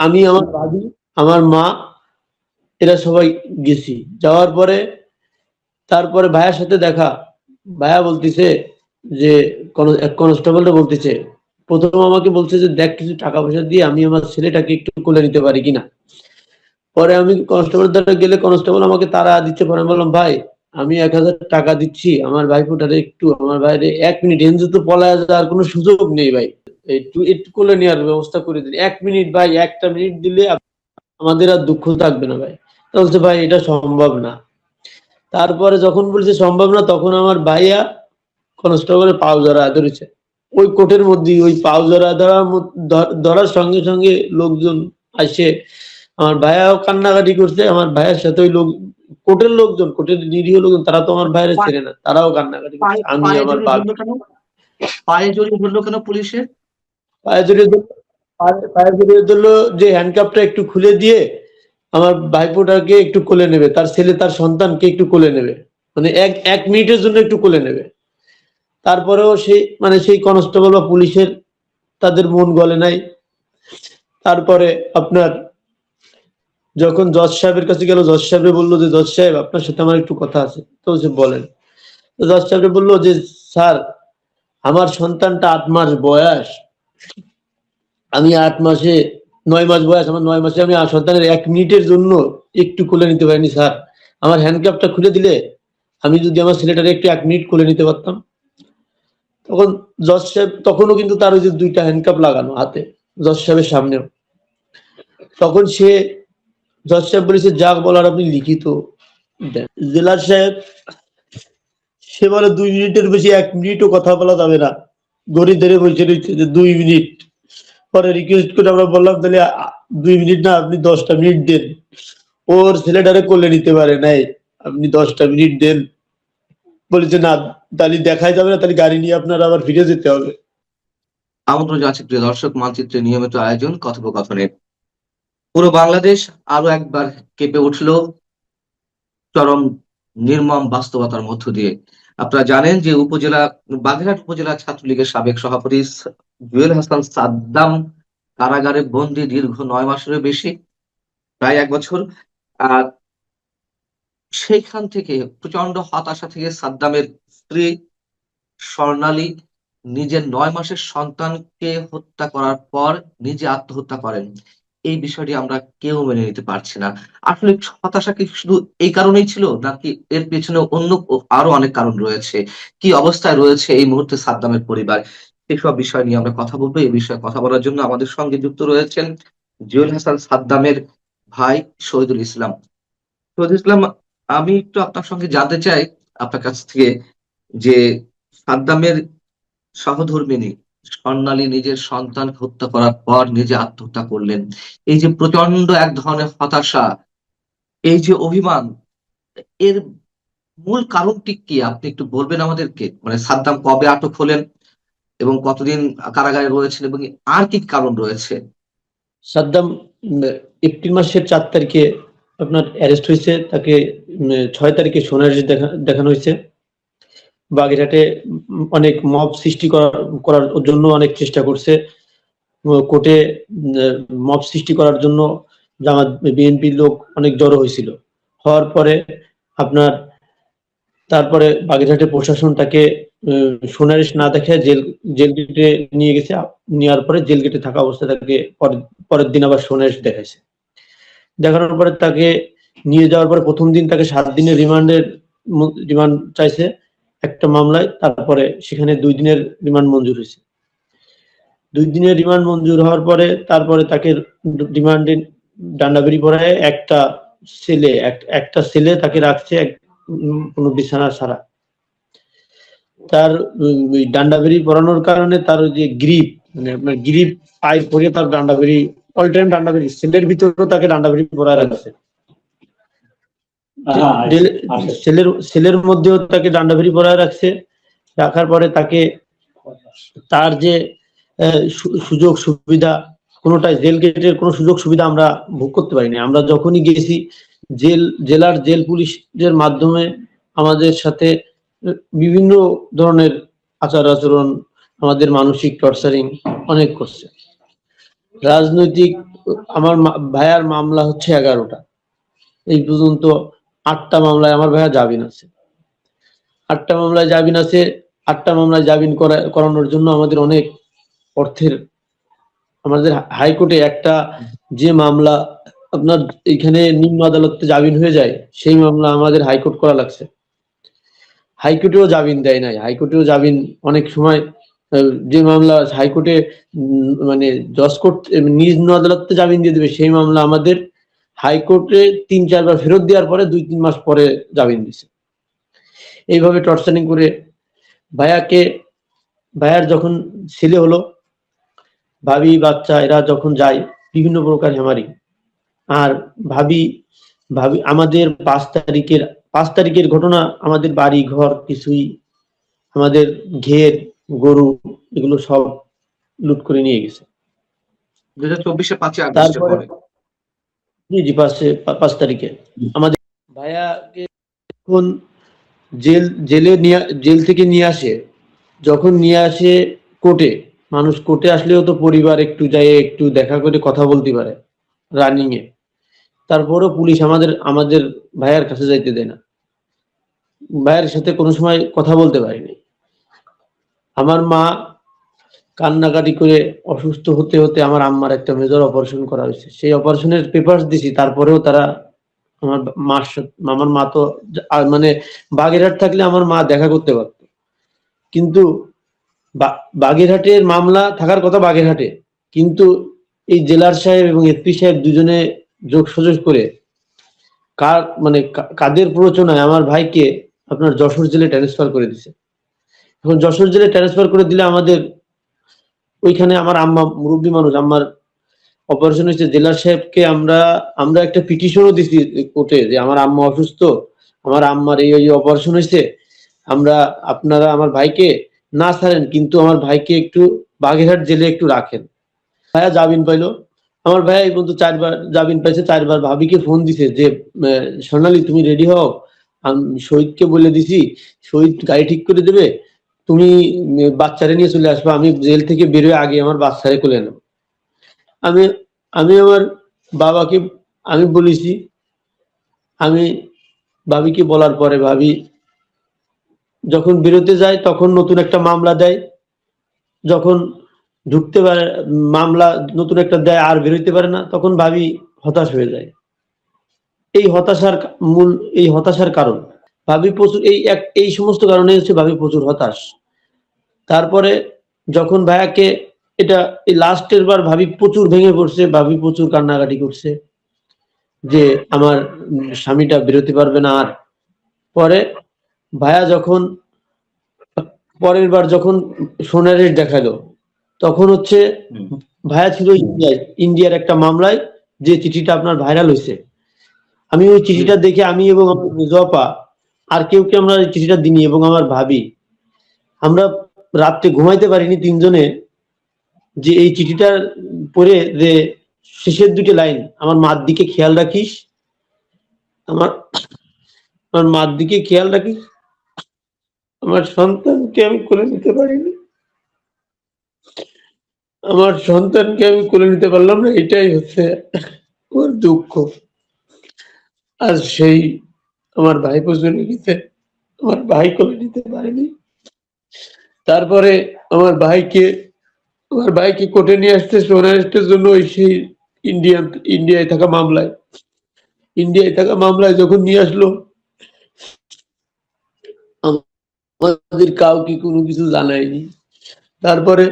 আমি, আমার ভাবি, আমার মা, এরা সবাই গেছি। যাওয়ার পরে তারপরে ভাইয়ার সাথে দেখা। ভাইয়া বলতেছে যে এক কনস্টেবলটা বলতেছে, প্রথম আমাকে বলছে যে দেখ কিছু টাকা পয়সা দিয়ে আমি আমার ছেলেটাকে একটু কোলে নিতে পারি কিনা। পরে আমি কনস্টেবলের দ্বারা গেলে কনস্টেবল আমাকে তাড়া দিচ্ছে। পরে আমি বললাম, ভাই আমি 1000 টাকা দিচ্ছি, আমার ভাইফোঁটারে একটু, আমার ভাইরে 1 মিনিট এনজে তো পলায় যাওয়ার কোনো সুযোগ নেই ভাই, একটু একটু কোলে নেওয়ার ব্যবস্থা করে দিন। 1 মিনিট ভাই, 1টা মিনিট দিলে আমাদের আর দুঃখ থাকবে না ভাই। তো বলছে ভাই এটা সম্ভব না। তারপরে যখন বলছে সম্ভব না, তখন আমার ভাইয়া কনস্টেবলের পাও জড়ায় ধরেছে। ওই কোর্টের মধ্যে ওই পাও জড়ায় ধরার সঙ্গে সঙ্গে লোকজন আসে। আমার ভাইয়াও কান্নাকাটি করছে। আমার ভাইয়ের সাথে ওই লোক, কোর্টের লোকজন, কোর্টের নিরীহ লোকজন, তারা তো আমার ভাইয়ের চেনে না, তারাও কান্নাকাটি করছে। আমি আমার পায়ে জড়িয়ে ধরলো কেন পুলিশের? পায়ে জড়িয়ে ধরলো যে হ্যান্ডকাপটা একটু খুলে দিয়ে আমার ভাইপোটাকে একটু কোলে নেবে, তার ছেলে তার সন্তানকে একটু কোলে নেবে, মানে এক মিনিটের জন্য একটু কোলে নেবে। তারপরেও সেই কনস্টেবল বা পুলিশের তাদের মন গলে নাই। তারপরে আপনার যখন জজ সাহেবের কাছে গেল, জজ সাহেব বললো যে জজ সাহেব আপনার সাথে আমার একটু কথা আছে। তো সে বলেন। তো জজ সাহেব বললো যে স্যার আমার সন্তানটা 8 মাস বয়স, আমি 9 মাস বয়স, আমার 9 মাসে আমি সন্তানের 1 মিনিটের জন্য একটু কোলে নিতে পারিনি স্যার। আমার হ্যান্ডকাপটা খুলে দিলে আমি যদি আমার ছেলেটাকে একটু 1 মিনিট কোলে নিতে পারতাম। তখন জজ সাহেব, তখনও কিন্তু তার ওই যে 2টা হ্যান্ডকাপ লাগানো হাতে, জজ সাহেবের সামনেও। তখন জজ সাহেব বলেছে যা বলার আপনি লিখিত দেন। জেলার সাহেব সে বলে 2 মিনিটের বেশি 1 মিনিটও কথা বলা যাবে না। ঘড়ি ধরে বসে রয়েছে যে 2 মিনিট। পরে রিকোয়েস্ট করে আমরা বললাম তাহলে 2 মিনিট না, আপনি 10টা মিনিট দেন। ওর ছেলেটারে কোলে নিতে পারে নাই, আপনি 10টা মিনিট দেন। বলেছে না, তাহলে দেখাই যাবে না, তাহলে গাড়ি নিয়ে আপনার আবার ফিরে যেতে হবে। আমন্ত্রণ জানাচ্ছি প্রিয় দর্শক, মানচিত্রের নিয়মিত আয়োজন কথোপকথনের। পুরো বাংলাদেশ আরো একবার কেঁপে উঠল চরম নির্মম বাস্তবতার মধ্য দিয়ে। আপনারা জানেন যে বাগেরহাট উপজেলা ছাত্রলীগের সাবেক সভাপতি জুয়েল হাসান সাদ্দাম কারাগারে বন্দী দীর্ঘ 9 মাসেরও বেশি, প্রায় 1 বছর। আর সেইখান থেকে প্রচন্ড হতাশা থেকে সাদ্দামের স্ত্রী স্বর্ণালী নিজের 9 মাসের সন্তানকে হত্যা করার পর নিজে আত্মহত্যা করেন। এই বিষয়টি আমরা কেউ মেনে নিতে পারছি না। আসলে হতাশা কি শুধু এই কারণেই ছিল, নাকি এর পেছনে অন্য আরো অনেক কারণ রয়েছে? কি অবস্থায় রয়েছে এই মুহূর্তে সাদ্দামের পরিবার? এসব বিষয় নিয়ে আমরা কথা বলবো। এই বিষয়ে কথা বলার জন্য আমাদের সঙ্গে যুক্ত রয়েছেন জুয়েল হাসান সাদ্দামের ভাই শহীদুল ইসলাম। শহীদুল ইসলাম, আমি একটু আপনার সঙ্গে জানতে চাই আপনার কাছ থেকে যে সাদ্দামের সহধর্মিণী স্বর্ণালী নিজের সন্তানকে হত্যা করার পর নিজে আত্মহত্যা করলেন। এই যে প্রচন্ড এক ধরনের হতাশা, এই যে অভিমান, এর মূল কারণটি কি আপনি একটু বলবেন আমাদেরকে? মানে সাদ্দাম কবে আটক হলেন এবং কতদিন কারাগারে রয়েছেন, এবং আর কি কারণ রয়েছে? সাদ্দাম এপ্রিল মাসের 4 তারিখে আপনার অ্যারেস্ট হয়েছে। তাকে 6 তারিখে সোনারগাঁয়ে দেখানো হয়েছে। বাগেরহাটে অনেক মব সৃষ্টি করার জন্য অনেক চেষ্টা করছে। কোর্টে মব সৃষ্টি করার জন্য জামাত বিএনপির লোক অনেক জড়ো হয়েছিল। হওয়ার পরে আপনার তারপরে বাগেরহাটে প্রশাসন তাকে সোনারিশ না দেখে জেল গেটে নিয়ে গেছে। নেওয়ার পরে জেল গেটে থাকা অবস্থায় তাকে পরের দিন আবার সোনারিশ দেখাইছে। দেখানোর পরে তাকে নিয়ে যাওয়ার পরে প্রথম দিন তাকে 7 দিনের রিমান্ড চাইছে একটা মামলায়। তারপরে সেখানে 2 দিনের রিমান্ড মঞ্জুর হয়েছে। 2 দিনের রিমান্ড মঞ্জুর হওয়ার পরে তারপরে তাকে রিমান্ডে ডান্ডাবেড়ি পড়ায় একটা ছেলে তাকে রাখছে কোনো বিছানা ছাড়া। তার ডান্ডাবেড়ি পরানোর কারণে তার ওই যে গ্রিপ, মানে আপনার গ্রিপ পাইপ পরে তার ডান্ডাবেড়ি, অল টাইম ডান্ডাবেড়ি, সেলের ভিতরেও তাকে ডান্ডাবেড়ি পরায় রাখছে। সেলের মধ্যেও তাকে ডান্ডাবেড়ি পরায় রাখছে। রাখার পরে তাকে তার যে সুযোগ সুবিধা কোনোটাই, জেল গেটের কোনো সুযোগ সুবিধা আমরা ভোগ করতে পারিনি। আমরা যখনই গেছি জেলার জেল পুলিশের মাধ্যমে আমাদের সাথে বিভিন্ন ধরনের আচার আচরণ, আমাদের মানসিক টর্চারিং অনেক করছে। রাজনৈতিক আমার ভাইয়ার মামলা হচ্ছে 11টা। এই পর্যন্ত 8টা মামলায় আমার ভাইয়া জামিন আছে। 8টা মামলায় জামিন আছে। 8টা মামলায় জামিন করানোর জন্য আমাদের অনেক অর্থের, আমাদের হাইকোর্টে একটা যে মামলা আপনার এখানে নিম্ন আদালতে জামিন হয়ে যায়, সেই মামলা আমাদের হাইকোর্ট করা লাগছে। হাইকোর্টেও জামিন দেয় নাই। হাইকোর্টেও জামিন অনেক সময় যে মামলা হাইকোর্টে মানে জজ কোর্ট নিম্ন আদালতে জামিন দিয়ে দেবে, সেই মামলা আমাদের হাইকোর্টে 3-4 বার ফেরত দেওয়ার পরে 2-3 মাস পরে জামিন দিছে। এইভাবে টর্চারিং করে ভাইয়ার যখন ছেলে হলো, ভাবি বাচ্চা এরা যখন যায় বিভিন্ন প্রকার হেমারি। আর ভাবি আমাদের 5 তারিখের ঘটনা, আমাদের বাড়ি ঘর কিছুই, আমাদের ঘের গরু এগুলো সব লুট করে নিয়ে গেছে 2024 5 আগস্টের তারপরে। পরে। জি 5 তারিখে আমাদের ভাইয়াকে যখন জেল থেকে নিয়ে আসে, যখন নিয়ে আসে কোর্টে, মানুষ কোর্টে আসলেও তো পরিবার একটু যায়, একটু দেখা করে কথা বলতে পারে রানিং এ। তারপরও পুলিশ আমাদের ভাইয়ার কাছে যাইতে দেয় না। ভাইয়ের সাথে কোনো সময় কথা বলতে পারিনি। আমার মা কান্নাকাটি করে অসুস্থ হতে হতে আমার আম্মার একটা মেজর অপারেশন করা হয়েছে। সেই অপারেশনের পেপারস দিছি, তারপরেও তারা আমার মা তো মানে বাগেরহাট থাকলে আমার মা দেখা করতে পারত, কিন্তু বাগেরহাটের মামলা থাকার কথা বাগেরহাটে, কিন্তু এই জেলার সাহেব এবং এসপি সাহেব দুজনে যোগসাজশ করে কাদের প্ররোচনায় আমার ভাইকে আপনার যশোর জেলে ট্রান্সফার করে দিছে। এখন যশোর জেলে ট্রান্সফার করে দিলে আমাদের ওইখানে আমার আম্মা মুরব্বী মানুষ, আমার অপারেশন হয়েছে, জেলার সাহেবকে আমরা একটা পিটিশনও দিছি কোর্টে যে আমার আম্মা অসুস্থ, আমার আম্মার এই অপারেশন হয়েছে, আপনারা আমার ভাইকে না ছাড়েন, কিন্তু আমার ভাইকে একটু বাগেরহাট জেলে একটু রাখেন। ভাইয়া জামিন পাইলো। আমার ভাইয়া এই পর্যন্ত 4 বার জামিন পাইছে। 4 বার ভাবিকে ফোন দিছে যে সোনালী তুমি রেডি হও, আমি শহীদকে বলে দিছি, শহীদ গাড়ি ঠিক করে দেবে, তুমি বাচ্চারে নিয়ে চলে আসবে, আমি জেল থেকে বেরোয় আগে আমার বাচ্চারে কোলে নেব। আমি আমার বাবাকে আমি বলেছি, আমি ভাবিকে বলার পরে ভাবি যখন বেরোতে যায় তখন নতুন একটা মামলা দেয়, যখন ঢুকতে পারে মামলা নতুন একটা দেয় আর বেরোতে পারে না, তখন ভাবি হতাশ হয়ে যায়। এই হতাশার কারণ ভাবি প্রচুর, এই সমস্ত কারণে হচ্ছে ভাবি প্রচুর হতাশ। তারপরে যখন ভাইয়াকে এই লাস্টের বার ভাবি প্রচুর ভেঙে পড়ছে, ভাবি প্রচুর কান্নাকাটি করছে যে আমার স্বামীটা বেরোতে পারবে না। আর পরে ভাইয়া যখন পরের বার যখন সোনারের দেখালো, তখন হচ্ছে ভাইয়া ছিল ইন্ডিয়ার একটা মামলায়, যে চিঠিটা আপনার ভাইরাল হয়েছে। আমি ওই চিঠিটা দেখে আমি এবং আমার মেজপা আর কেউ আমরা চিঠিটা দিনি, এবং আমার ভাবি আমরা রাত্রে ঘুমাইতে পারিনি তিনজনে, যে এই চিঠিটা পড়ে যে শেষের 2টি লাইন, আমার মার দিকে খেয়াল রাখিস, আমার মার দিকে খেয়াল রাখিস, আমার সন্তানকে আমি কোলে নিতে পারিনি, আমার সন্তানকে আমি কোলে নিতে পারলাম না, এটাই হচ্ছে ওর দুঃখ। আর সেই আমার ভাইপো চলে গেছে, আমার ভাই কোলে নিতে পারেনি। তারপরে আমার ভাইকে কোর্টে নিয়ে আসতে সোনারেস্টের জন্য সেই ইন্ডিয়ায় থাকা মামলায় যখন নিয়ে আসলো, আমাদের কাউকে কোনো কিছু জানায়নি। তারপরে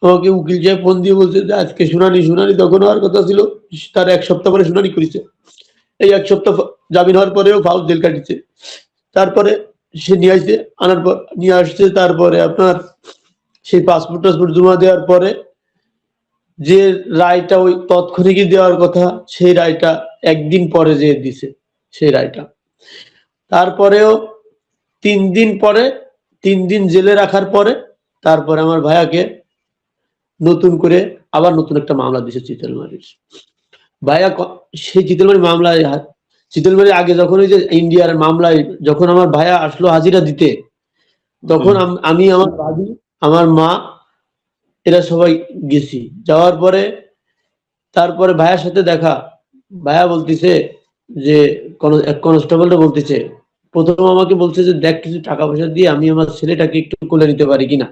আমাকে উকিল সাহেব ফোন দিয়ে বলছে যে আজকে শুনানি, তখন হওয়ার কথা ছিল তার 1 সপ্তাহ পরে শুনানি করেছে। এই 1 সপ্তাহ জামিন হওয়ার পরেও ফাউল জেল কাটিছে। তারপরে সে নিয়ে আসছে, তারপরে আপনার সেই পাসপোর্ট জমা দেওয়ার পরে যে রায়টা ওই তৎক্ষণিকই দেওয়ার কথা, সেই রায়টা একদিন পরে যে দিছে সেই রায়টা। তারপরেও 3 দিন জেলে রাখার পরে তারপরে আমার ভাইয়াকে নতুন করে আবার নতুন একটা মামলা দিছে চিতলমারির। ভাইয়া সেই চিতলমারির আগে যখন ওই যে ইন্ডিয়ার মামলায় যখন আমার ভাইয়া আসলো হাজিরা দিতে, তখন আমি, আমার ভাবি, আমার মা, এরা সবাই গেছি। যাওয়ার পরে তারপরে ভাইয়ার সাথে দেখা, ভাইয়া বলতেছে যে এক কনস্টেবলটা বলতেছে, প্রথম আমাকে বলছে যে দেখ কিছু টাকা পয়সা দিয়ে আমি আমার ছেলেটাকে একটু কোলে নিতে পারি কিনা।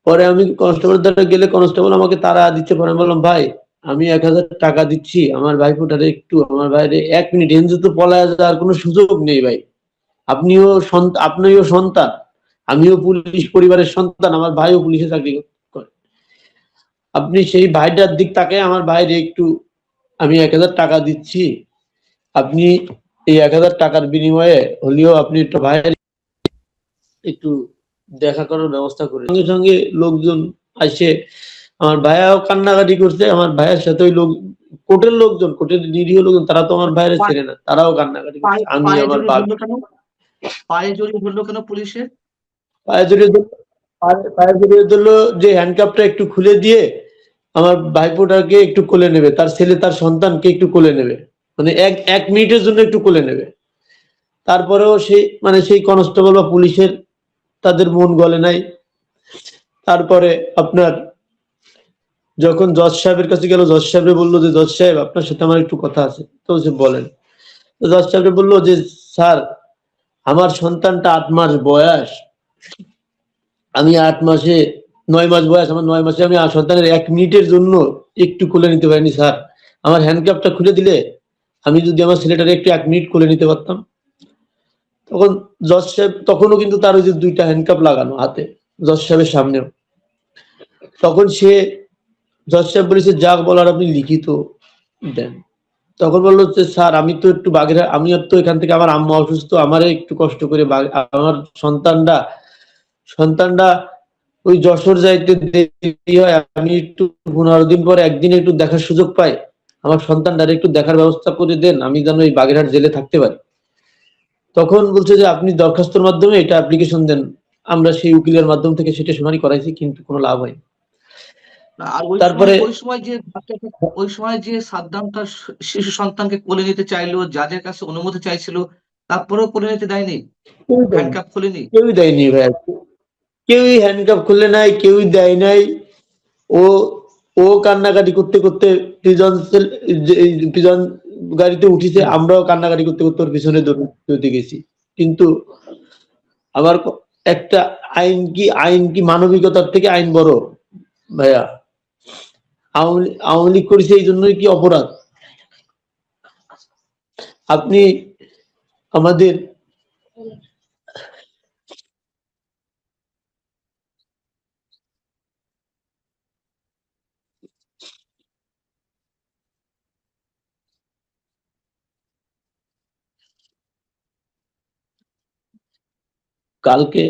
পরে আমি কনস্টেবল দ্বারা গেলে কনস্টেবল আমাকে তাড়া দিচ্ছে, পরে আমি বললাম ভাই আমি 1000 টাকা দিচ্ছি আমার ভাইফোঁটারে একটু, আমার ভাইরে 1 মিনিট এনজে তো পলায় যাওয়ার কোনো সুযোগ নেই ভাই, আপনিও সন্তান, আমিও পুলিশ পরিবারের সন্তান, আমার ভাইও পুলিশে চাকরি করে, আপনি সেই ভাইটার দিক তাকায় আমার ভাইরে একটু, আমি 1000 টাকা দিচ্ছি, আপনি এই 1000 টাকার বিনিময়ে হলেও আপনি একটু ভাইয়ের একটু দেখা করার ব্যবস্থা করে। সঙ্গে সঙ্গে লোকজন আসে, আমার ভাইয়াও কান্নাকাটি করছে, আমার ভাইয়ের সাথে ওই লোক কোর্টের লোকজন, কোর্টের নিরীহ লোকজন, তারা তো আমার ভাইয়ের ছেড়ে না, তারাও কান্নাকাটি করছে। আমি পায়ে আমার জড়িয়ে ধরলো কেন? পায়ে জড়িয়ে ধরলো কেন পুলিশের? পায়ে জড়িয়ে পায়ে জড়িয়ে ধরলো যে হ্যান্ডকাপটা একটু খুলে দিয়ে আমার ভাইপোটাকে একটু কোলে নেবে, তার ছেলে তার সন্তানকে একটু কোলে নেবে, মানে এক মিনিটের জন্য একটু কোলে নেবে। তারপরেও সেই কনস্টেবল বা পুলিশের তাদের মন গলে নাই। তারপরে আপনার যখন জজ সাহেবের কাছে গেল, জজ সাহেব বললো যে জজ সাহেব আপনার সাথে আমার একটু কথা আছে, তো সে বলেন। তো জজ সাহেব বললো যে স্যার আমার সন্তানটা 8 মাস বয়স, আমি 9 মাস বয়স, আমার 9 মাসে আমি সন্তানের 1 মিনিটের জন্য একটু কোলে নিতে পারিনি স্যার, আমার হ্যান্ডকাপটা খুলে দিলে আমি যদি আমার ছেলেটাকে একটু 1 মিনিট কোলে নিতে পারতাম। তখন জজ সাহেব, তখনও কিন্তু তার ওই যে 2টা হ্যান্ডকাপ লাগানো হাতে, জজ সাহেবের সামনেও। তখন জজ সাহেব বলেছে যা বলার আপনি লিখিত দেন। তখন বললো যে স্যার আমি তো একটু আমি তো এখান থেকে, আমার আম্মা অসুস্থ, আমারে একটু কষ্ট করে আমার সন্তানটা ওই যশোর যাইতে দেরি হয়, আমি একটু 15 দিন পরে একদিন একটু দেখার সুযোগ পাই, আমার সন্তানটার একটু দেখার ব্যবস্থা করে দেন, আমি যেন এই বাগেরহাট জেলে থাকতে পারি। তখন বলছে যে আপনি দরখাস্তর মাধ্যমে এটা অ্যাপ্লিকেশন দেন, আমরা সেই উকিলের মাধ্যম থেকে সেটা শুনানি করাইছি, কিন্তু কোনো লাভ হয়নি। আর তারপরে ওই সময় যে সাদ্দাম তার শিশু সন্তানকে কোলে নিতে চাইলো, জাজের কাছে অনুমতি চাইছিল, তারপরেও কোলে নিতে দেয়নি, হ্যান্ডকাপ খুলেনি। কেউই দেয়নি ভাই, কেউই হ্যান্ডকাপ খুলে নাই, কেউই দেয় নাই। ও ও কান্নাকাটি করতে করতে প্রিজন গাড়িতে উঠিছে, আমরাও কান্নাকাটি করতে করতে ওর পিছনে দৌড়তে গেছি। কিন্তু আমার একটা আইন কি মানবিকতার থেকে আইন বড় ভাইয়া? আওয়ামী লীগ করেছে এই জন্যই কি অপরাধ? আপনি আমাদের কালকে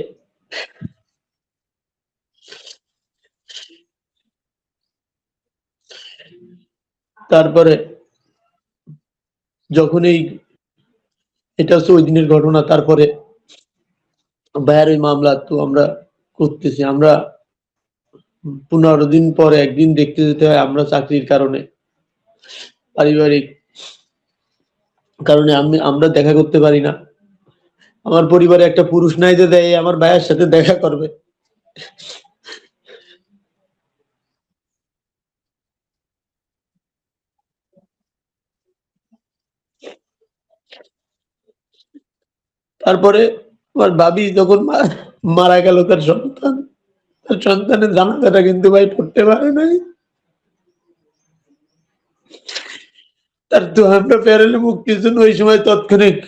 তারপরে যখন এটা হচ্ছে ওই দিনের ঘটনা, তারপরে ভাইয়ের ওই মামলা তো আমরা করতেছি, আমরা 15 দিন পরে একদিন দেখতে যেতে হয়, আমরা চাকরির কারণে, পারিবারিক কারণে আমরা দেখা করতে পারি না। আমার পরিবারে একটা পুরুষ নাই যে দেয় আমার ভাইয়ের সাথে দেখা করবে। তারপরে আমার ভাবি যখন মারা গেল, তার সন্তানের জানাজাটা কিন্তু ভাই পড়তে পারে নাই। তার তো আমরা প্যারেলে মুক্তির জন্য ওই সময় তৎক্ষণিক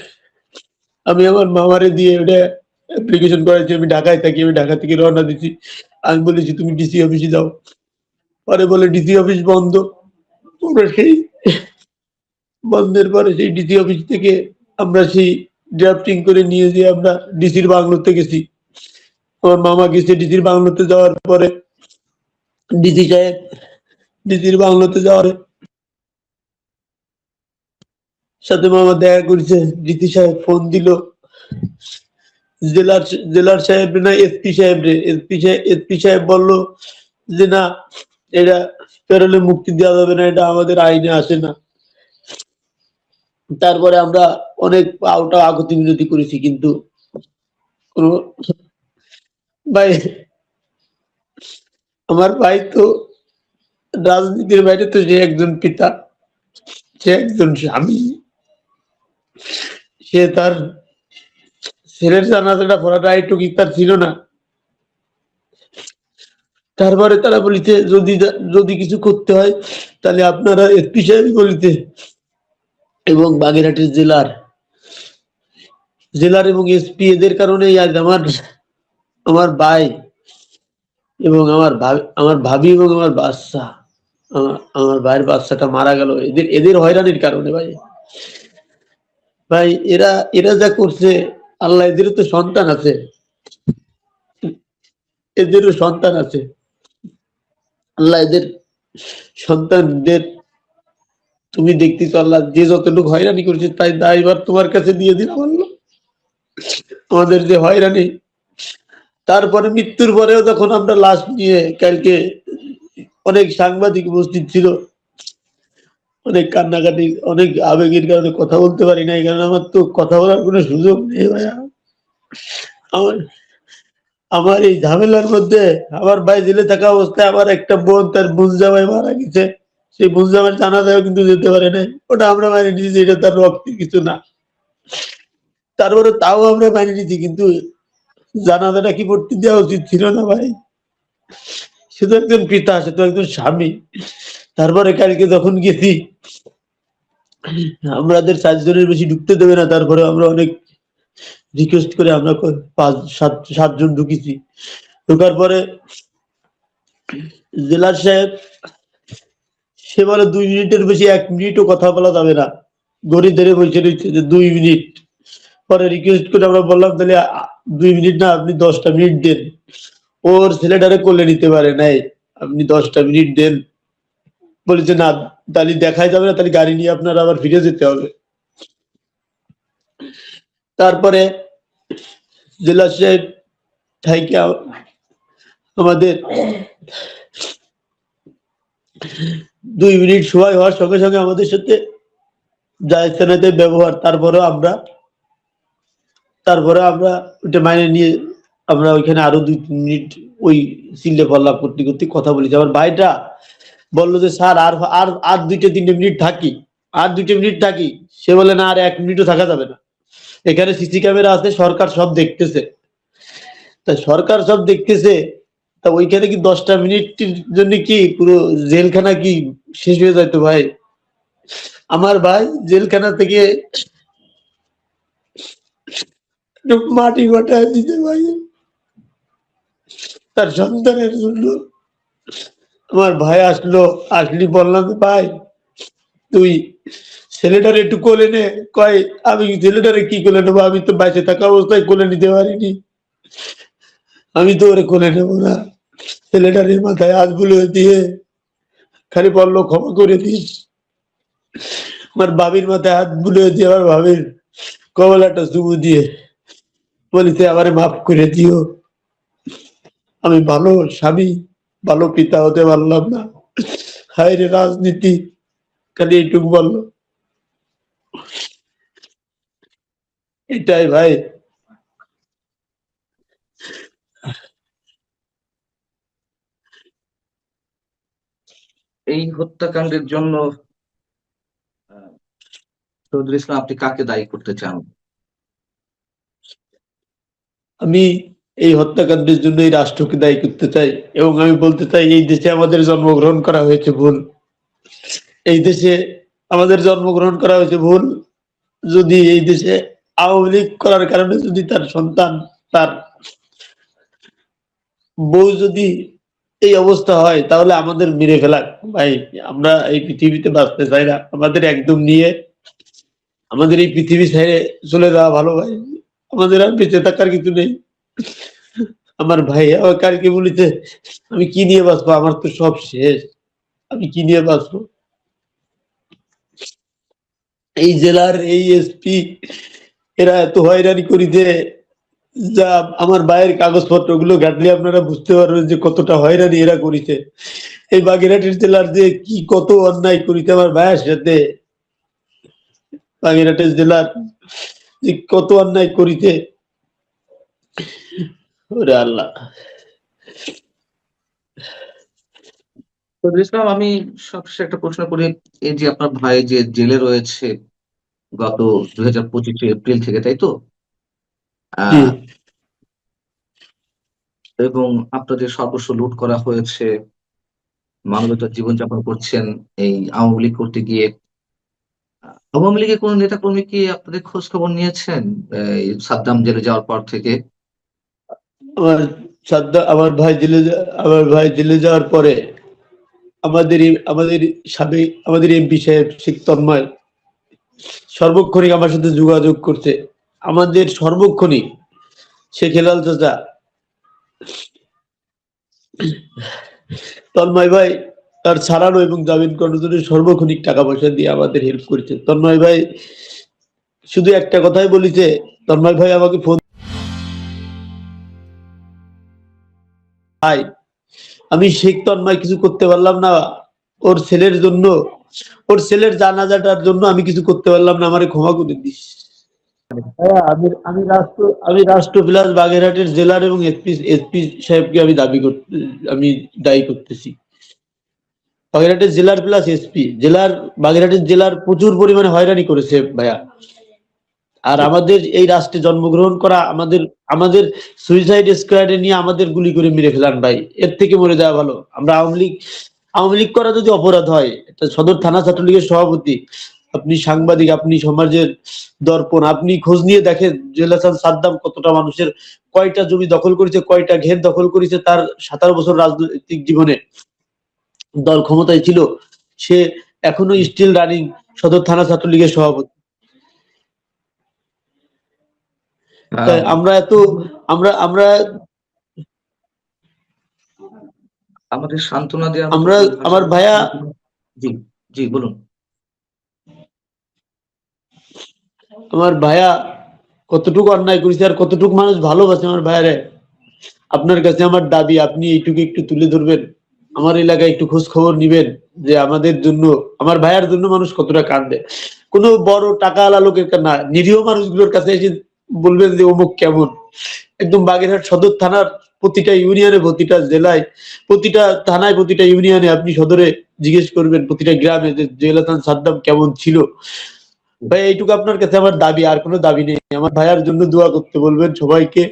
আমি আমার মামারে দিয়ে ওটা অ্যাপ্লিকেশন করেছি, আমি ঢাকায় থাকি, আমি ঢাকা থেকে রওনা দিচ্ছি, আমি বলেছি তুমি ডিসি অফিসে যাও, পরে বলে ডিসি অফিস বন্ধ। আমরা সেই বন্ধের পরে সেই ডিসি অফিস থেকে আমরা সেই ড্রাফটিং করে নিয়ে যেয়ে আমরা ডিসির বাংলোতে গেছি। আমার মামা গেছে ডিসির বাংলোতে, যাওয়ার পরে ডিসি সাহেব ডিসির বাংলোতে যাওয়ার সাথে মামা দেখা করেছে, ডিসি সাহেব ফোন দিল জেলার সাহেব না এসপি সাহেব রে, এসপি সাহেব বললো যে না এটা প্যারোলে মুক্তি দেওয়া যাবে না, এটা আমাদের আইনে আসে না। তারপরে আমরা অনেক আউটা আগতি বিনতি করেছি, কিন্তু কোনো ভাই, আমার ভাই তো রাজনীতির বাইরে তো সে একজন পিতা, সে একজন স্বামী, সে তার ছেলের জানাজাটা পড়াটা এইটুকু তার ছিল না। তারপরে তারা বলিতে যদি কিছু করতে হয় তাহলে আপনারা এসপি সাহেব বলিতে, এবং বাগেরহাটের জেলার এবং এসপি এদের কারণেই আজ আমার ভাই এবং আমার ভাবি এবং আমার বাচ্চা, আমার ভাইয়ের বাচ্চাটা মারা গেল এদের হয়রানির কারণে। ভাই ভাই এরা এরা যা করছে, আল্লাহ, এদেরও তো সন্তান আছে, এদেরও সন্তান আছে, আল্লাহ এদের সন্তানদের তুমি দেখতেছো, আল্লাহ যে যতটুকু হয়রানি করেছে তাই দায়ভার তোমার কাছে দিয়ে দিলাম আল্লাহ। আমাদের যে হয়রানি, তারপরে মৃত্যুর পরেও যখন আমরা লাশ নিয়ে কালকে অনেক সাংবাদিক উপস্থিত ছিল, অনেক কান্নাকাটি, অনেক আবেগের কারণে কথা বলতে পারি না, এই কারণে আমার তো কথা বলার কোনো সুযোগ নেই ভাইয়া। আমার আমার এই ঝামেলার মধ্যে আমার ভাই জেলে থাকা অবস্থায় আমার একটা বোন, তার বোন জামাই মারা গেছে, সেই বোন জামাই জানাজাও কিন্তু যেতে পারে নাই। ওটা আমরা মানি নিয়েছি, এটা তার রক্তের কিছু না, তারপরে তাও আমরা মানি নিয়েছি, কিন্তু জানাজাটা কি পড়তে দেওয়া উচিত ছিল না ভাই? সে তো একজন পিতা, সে তো একজন স্বামী। তারপরে কালকে যখন গেছি, আমাদের 4 জনের বেশি ঢুকতে দেবে না, তারপরে আমরা অনেক রিকোয়েস্ট করে আমরা 5-7 জন ঢুকেছি। ঢোকার পরে জেলার সাহেব, সে বলে 2 মিনিটের বেশি 1 মিনিটও কথা বলা যাবে না, গড়ি ধরে বসে রয়েছে যে 2 মিনিট। পরে রিকোয়েস্ট করে আমরা বললাম তাহলে 2 মিনিট না, আপনি 10টা মিনিট দেন। ওর ছেলেটারে কোলে নিতে পারে নাই, আপনি 10টা মিনিট দেন। বলেছে না, তাহলে দেখাই যাবে না, তাহলে গাড়ি নিয়ে আপনার আবার ফিরে যেতে হবে। তারপরে জেলা সাহেব থাইকে আমাদের 2 মিনিট সময় হওয়ার সঙ্গে সঙ্গে আমাদের সাথে জায়স্তানাতে ব্যবহার, তারপরে আমরা ওইটা মাইনে নিয়ে আমরা ওইখানে আরো 2-3 মিনিট ওই চিল্লে পাল্লা করতে করতে কথা বলেছি। আমার ভাইটা বললো যে স্যার আর আর আর 2-3 মিনিট থাকি, আর 2 মিনিট থাকি। সে বলে না, আর 1 মিনিটও থাকা যাবে না, এখানে সিসি ক্যামেরা আছে, সরকার সব দেখতেছে। তা সরকার সব দেখতেছে, তা ওইখানে কি 10টা মিনিটের জন্য কি পুরো জেলখানা কি শেষ হয়ে যাইতো ভাই? আমার ভাই জেলখানা থেকে একটু মাটি গোটায় দিতে ভাই তার সন্তানের জন্য। আমার ভাই আসলি বললাম, ভাই তুই ছেলেটারে একটু কোলে নে। কয়, আমি ছেলেটারে কি কোলে নেবো, আমি তো বাইসে থাকা অবস্থায় কোলে নিতে পারিনি, আমি তো ওরে কোলে নেবো না। ছেলেটারে মাথায় হাত বুলিয়ে দিয়ে খালি বললো ক্ষমা করে দিস। আমার ভাবির মাথায় হাত বুলিয়ে দিয়ে আমার ভাবির কমলাটা চুমু দিয়ে বলিতে আমারে মাফ করে দিও, আমি ভালো স্বামী, ভালো পিতা হতে পারলাম না। হায় রে রাজনীতি, খালি এইটুকু বললো। এটাই ভাই। এই হত্যাকাণ্ডের জন্য আহ, শহীদুল ইসলাম, আপনি কাকে দায়ী করতে চান? আমি এই হত্যাকাণ্ডের জন্য এই রাষ্ট্রকে দায়ী করতে চাই, এবং আমি বলতে চাই এই দেশে আমাদের জন্মগ্রহণ করা হয়েছে ভুল। এই দেশে আমাদের জন্মগ্রহণ করা হয়েছে ভুল। যদি এই দেশে আওয়ামী লীগ করার কারণে যদি তার সন্তান, তার বউ যদি এই অবস্থা হয়, তাহলে আমাদের মেরে ফেলা। ভাই আমরা এই পৃথিবীতে বাঁচতে চাই না, আমাদের একদম নিয়ে আমাদের এই পৃথিবী ছেড়ে চলে যাওয়া ভালো ভাই। আমাদের আর বেঁচে থাকার কিছু নেই। আমার ভাই আমার কালকে বলিতে, আমি কি নিয়ে বাঁচবো, আমার তো সব শেষ, আমি কি নিয়ে বাঁচবো? এই জেলার এই এসপি এরা এত হয়রানি করিতে, যা আমার ভাইয়ের কাগজপত্র গুলো ঘাটলে আপনারা বুঝতে পারবেন যে কতটা হয়রানি এরা করিছে। এই বাগেরহাটের জেলার যে কি কত অন্যায় করিতে আমার ভাইয়ের সাথে, বাগেরহাটের জেলার যে কত অন্যায় করিতে, ওরে আল্লাহ। শহীদুল ইসলাম, আমি সবশেষে একটা প্রশ্ন করি। এই যে আপনার ভাই যে জেলে রয়েছে গত 2025 এপ্রিল থেকে, তাই তো? জি। আহ এবং আপনাদের সর্বস্ব লুট করা হয়েছে, মানবতার জীবনযাপন করছেন এই আওয়ামী লীগ করতে গিয়ে। আওয়ামী লীগের কোন নেতা কর্মী কি আপনাদের খোঁজ খবর নিয়েছেন এই সাদ্দাম জেলে যাওয়ার পর থেকে? আমার আমার ভাই জেলে যাওয়ার পরে আমাদের এমপি সাহেব শেখ তন্ময় সর্বক্ষণিক আমার সাথে যোগাযোগ করছে। আমাদের সর্বক্ষণিক শেখ হেলাল চাচা, তন্ময় ভাই তার ছাড়ানো এবং জামিন করানোর জন্য সর্বক্ষণিক টাকা পয়সা দিয়ে আমাদের হেল্প করেছে। তন্ময় ভাই শুধু একটা কথাই বলেছে, তন্ময় ভাই আমাকে ফোন, ভাই আমি শেখ তন্ময় কিছু করতে পারলাম না ওর ছেলের জন্য, ওর ছেলের জানাজাটার জন্য আমি কিছু করতে পারলাম না, আমারে ক্ষমা করে দিস। হ্যাঁ, আমি রাষ্ট্র প্লাস বাগেরহাটের জেলার এবং এসপি সাহেবকে আমি দায়ী করতেছি। বাগেরহাটের জেলার প্লাস এসপি বাগেরহাটের জেলার প্রচুর পরিমাণে হয়রানি করেছে ভাইয়া। আর আমাদের এই রাষ্ট্রে জন্মগ্রহণ করা, আমাদের আমাদের সুইসাইড স্কোয়াডে নিয়ে আমাদের গুলি করে মেরে ফেলান ভাই, এর থেকে মরে যাওয়া ভালো। আমরা আওয়ামী লীগ করা যদি অপরাধ হয়, এটা সদর থানা ছাত্রলীগের সভাপতি, আপনি সাংবাদিক, আপনি সমাজের দর্পণ, আপনি খোঁজ নিয়ে দেখেন জুয়েল হাসান সাদ্দাম কতটা মানুষের কয়টা জমি দখল করেছে, কয়টা ঘের দখল করেছে তার 17 বছর রাজনৈতিক জীবনে। দল ক্ষমতায় ছিল, সে এখনো স্টিল রানিং সদর থানা ছাত্রলীগের সভাপতি। তাই আহ, আমরা এত আমরা আমরা আমাদের সান্ত্বনা দেওয়ার মতো আমরা কোনো ভাষা আমার নেই। ভাইয়া জি, জি বলুন। আমার ভাইয়া কতটুকু অন্যায় করেছে আর কতটুকু মানুষ ভালোবাসে আমার ভাইয়ারে, আপনার কাছে আমার দাবি আপনি এইটুকু একটু তুলে ধরবেন, আমার এলাকায় একটু খোঁজ খবর নিবেন যে আমাদের জন্য, আমার ভাইয়ার জন্য মানুষ কতটা কান্দে। কোনো বড় টাকা আলা লোকের না, নিরীহ মানুষগুলোর কাছে এসে বলবেন যে অমুক কেমন। একদম বাগেরহাট সদর থানার প্রতিটা ইউনিয়নে, প্রতিটা জেলায়, প্রতিটা থানায়, প্রতিটা ইউনিয়নে আপনি সদরে জিজ্ঞেস করবেন, প্রতিটা গ্রামে যে জুয়েল হাসান সাদ্দাম কেমন ছিল। ভাই এইটুকু আপনার কাছে আমার দাবি, আর কোনো দাবি নেই। আমার ভাইয়ার জন্য দোয়া করতে বলবেন সবাইকে।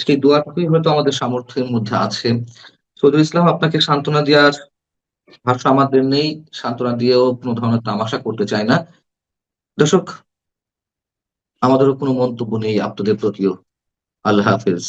সেই দোয়াটুকুই হয়তো আমাদের সামর্থ্যের মধ্যে আছে। শহীদুল ইসলাম, আপনাকে সান্ত্বনা দেওয়ার ভাষা আমাদের নেই, সান্ত্বনা দিয়েও কোনো ধরনের তামাশা করতে চাই না। দর্শক, আমাদেরও কোনো মন্তব্য নেই আপনাদের প্রতিও। আল্লাহ হাফেজ।